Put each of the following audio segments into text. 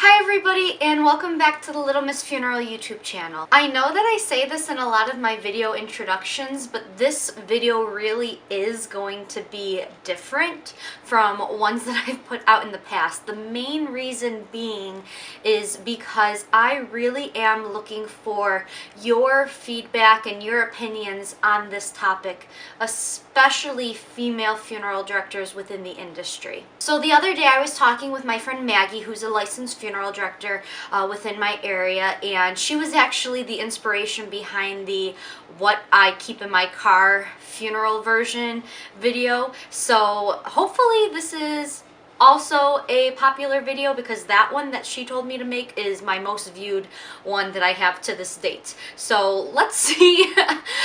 Hi everybody, and welcome back to the Little Miss Funeral YouTube channel. I know that I say this in a lot of my video introductions, but this video really is going to be different from ones that I've put out in the past. The main reason being is because I really am looking for your feedback and your opinions on this topic, especially female funeral directors within the industry. So the other day I was talking with my friend Maggie, who's a licensed funeral director within my area, and she was actually the inspiration behind the what I keep in my car funeral version video. So hopefully this is also a popular video, because that one that she told me to make is my most viewed one that I have to this date. So let's see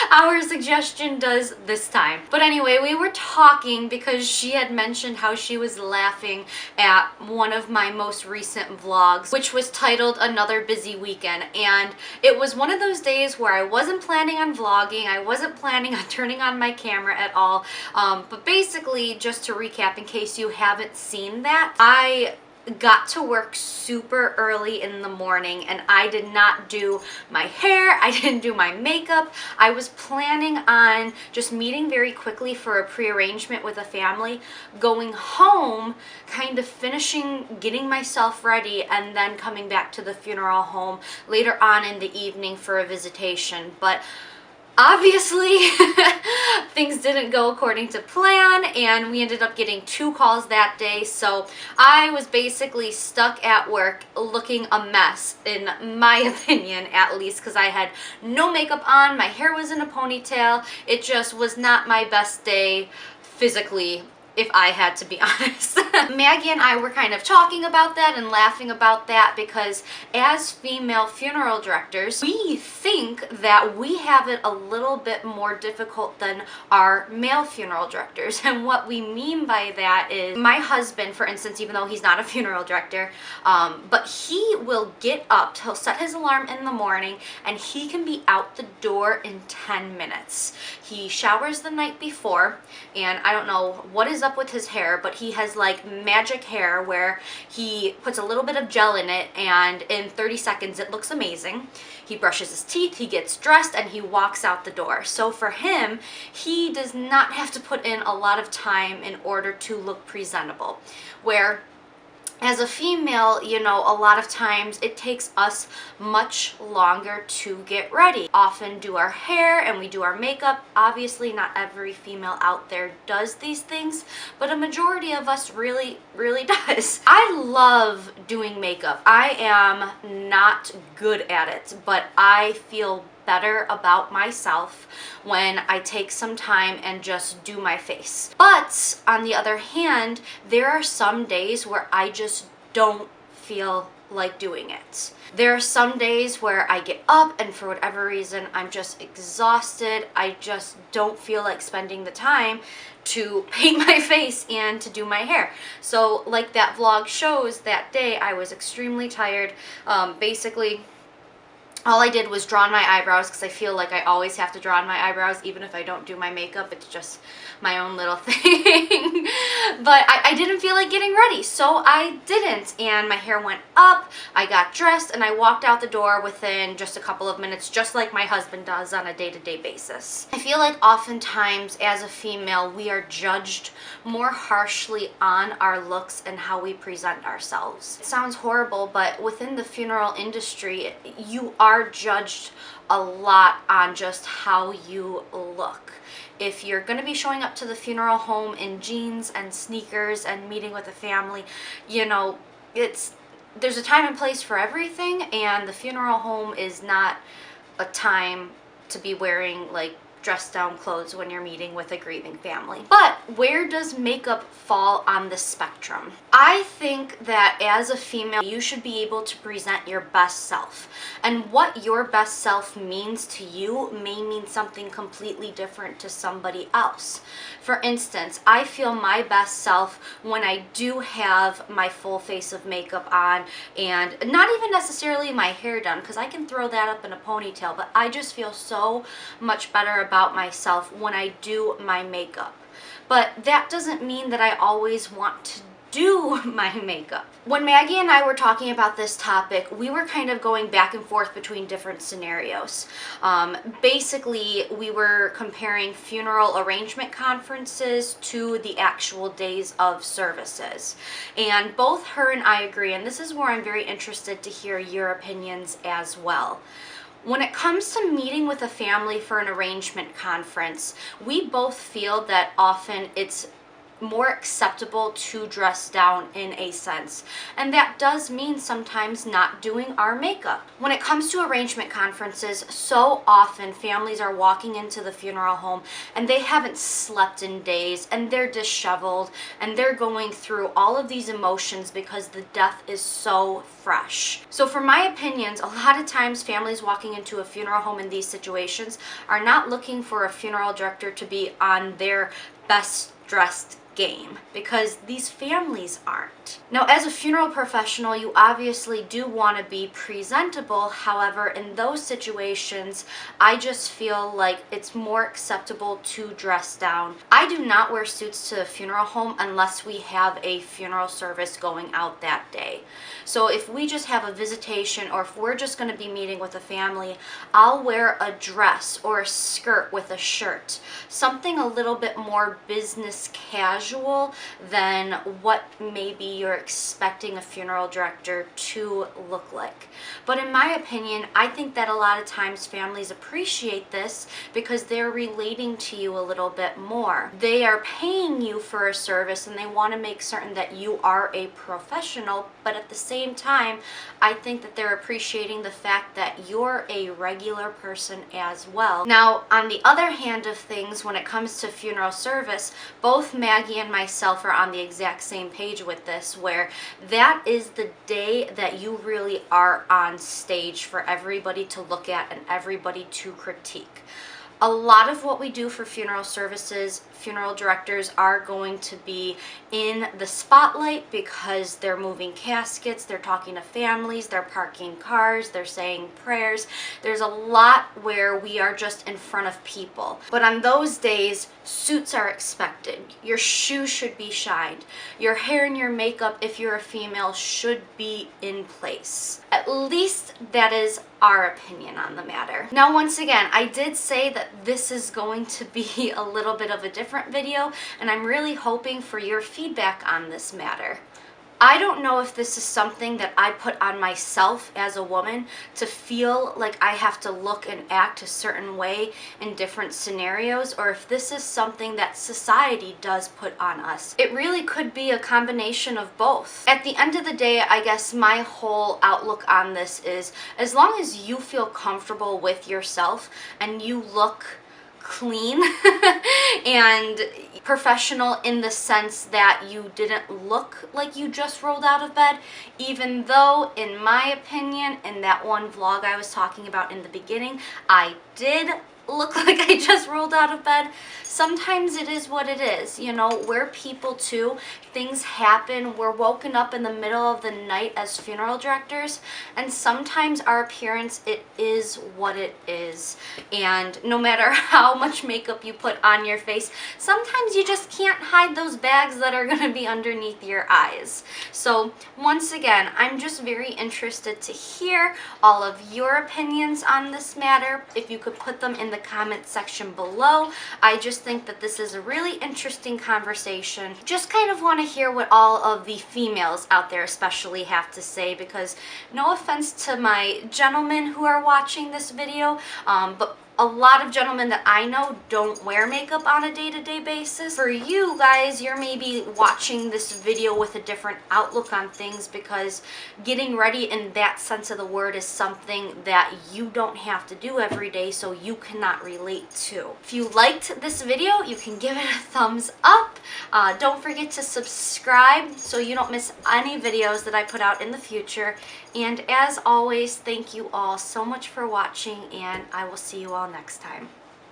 how her suggestion does this time. But anyway, we were talking because she had mentioned how she was laughing at one of my most recent vlogs, which was titled Another Busy Weekend. And it was one of those days where I wasn't planning on vlogging, I wasn't planning on turning on my camera at all. But basically, just to recap in case you haven't seen that, I got to work super early in the morning and I did not do my hair, I didn't do my makeup. I was planning on just meeting very quickly for a pre-arrangement with a family, going home, kind of finishing getting myself ready, and then coming back to the funeral home later on in the evening for a visitation. But obviously, things didn't go according to plan, and we ended up getting 2 calls that day. So I was basically stuck at work looking a mess, in my opinion at least, because I had no makeup on, my hair was in a ponytail. It just was not my best day physically, if I had to be honest. Maggie and I were kind of talking about that and laughing about that, because as female funeral directors, we think that we have it a little bit more difficult than our male funeral directors. And what we mean by that is, my husband, for instance, even though he's not a funeral director, but he will get up, he'll set his alarm in the morning, and he can be out the door in 10 minutes. He showers the night before, and I don't know what is up with his hair, but he has like magic hair where he puts a little bit of gel in it, and in 30 seconds it looks amazing. He brushes his teeth, he gets dressed, and he walks out the door. So for him, he does not have to put in a lot of time in order to look presentable. Where as a female, you know, a lot of times it takes us much longer to get ready. Often do our hair and we do our makeup. Obviously, not every female out there does these things, but a majority of us really does. I love doing makeup. I am not good at it, but I feel better about myself when I take some time and just do my face. But on the other hand, there are some days where I just don't feel like doing it. There are some days where I get up and for whatever reason I'm just exhausted. I just don't feel like spending the time to paint my face and to do my hair. So like that vlog shows, that day I was extremely tired. Basically, all I did was draw on my eyebrows, because I feel like I always have to draw on my eyebrows even if I don't do my makeup. It's just my own little thing. But I didn't feel like getting ready, so I didn't. And my hair went up, I got dressed, and I walked out the door within just a couple of minutes, just like my husband does on a day-to-day basis. I feel like oftentimes as a female, we are judged more harshly on our looks and how we present ourselves. It sounds horrible, but within the funeral industry, you are judged a lot on just how you look. If you're going to be showing up to the funeral home in jeans and sneakers and meeting with a family, you know, there's a time and place for everything, and the funeral home is not a time to be wearing like dress down clothes when you're meeting with a grieving family. But where does makeup fall on the spectrum? I think that as a female, you should be able to present your best self. And what your best self means to you may mean something completely different to somebody else. For instance, I feel my best self when I do have my full face of makeup on, and not even necessarily my hair done, because I can throw that up in a ponytail, but I just feel so much better about myself when I do my makeup. But that doesn't mean that I always want to do my makeup. When Maggie and I were talking about this topic, we were kind of going back and forth between different scenarios. Basically, we were comparing funeral arrangement conferences to the actual days of services. And both her and I agree, and this is where I'm very interested to hear your opinions as well. When it comes to meeting with a family for an arrangement conference, we both feel that often it's more acceptable to dress down in a sense, and that does mean sometimes not doing our makeup. When it comes to arrangement conferences, so often families are walking into the funeral home and they haven't slept in days and they're disheveled and they're going through all of these emotions because the death is so fresh. So for my opinions, a lot of times families walking into a funeral home in these situations are not looking for a funeral director to be on their best dressed game, because these families aren't. Now, as a funeral professional, you obviously do want to be presentable. However, in those situations, I just feel like it's more acceptable to dress down. I do not wear suits to the funeral home unless we have a funeral service going out that day. So if we just have a visitation, or if we're just going to be meeting with a family, I'll wear a dress or a skirt with a shirt, something a little bit more business casual than what maybe you're expecting a funeral director to look like. But in my opinion, I think that a lot of times families appreciate this because they're relating to you a little bit more. They are paying you for a service and they want to make certain that you are a professional, but at the same time, I think that they're appreciating the fact that you're a regular person as well. Now, on the other hand of things, when it comes to funeral service, both Maggie and myself are on the exact same page with this, where that is the day that you really are on stage for everybody to look at and everybody to critique. A lot of what we do for funeral services, funeral directors are going to be in the spotlight because they're moving caskets, they're talking to families, they're parking cars, they're saying prayers. There's a lot where we are just in front of people. But on those days, suits are expected. Your shoes should be shined. Your hair and your makeup, if you're a female, should be in place. At least that is our opinion on the matter. Now, once again, I did say that this is going to be a little bit of a different video, and I'm really hoping for your feedback on this matter. I don't know if this is something that I put on myself as a woman to feel like I have to look and act a certain way in different scenarios, or if this is something that society does put on us. It really could be a combination of both. At the end of the day, I guess my whole outlook on this is, as long as you feel comfortable with yourself and you look clean and professional in the sense that you didn't look like you just rolled out of bed, even though, in my opinion, in that one vlog I was talking about in the beginning, I did look like I just rolled out of bed. Sometimes it is what it is. You know, we're people too. Things happen. We're woken up in the middle of the night as funeral directors, and sometimes our appearance, it is what it is. And no matter how much makeup you put on your face, sometimes you just can't hide those bags that are going to be underneath your eyes. So once again, I'm just very interested to hear all of your opinions on this matter. If you could put them in the comment section below. I just think that this is a really interesting conversation. Just kind of want to hear what all of the females out there especially have to say, because no offense to my gentlemen who are watching this video, but a lot of gentlemen that I know don't wear makeup on a day-to-day basis. For you guys, you're maybe watching this video with a different outlook on things because getting ready in that sense of the word is something that you don't have to do every day, so you cannot relate to. If you liked this video, you can give it a thumbs up. Don't forget to subscribe so you don't miss any videos that I put out in the future. And as always, thank you all so much for watching, and I will see you all next time.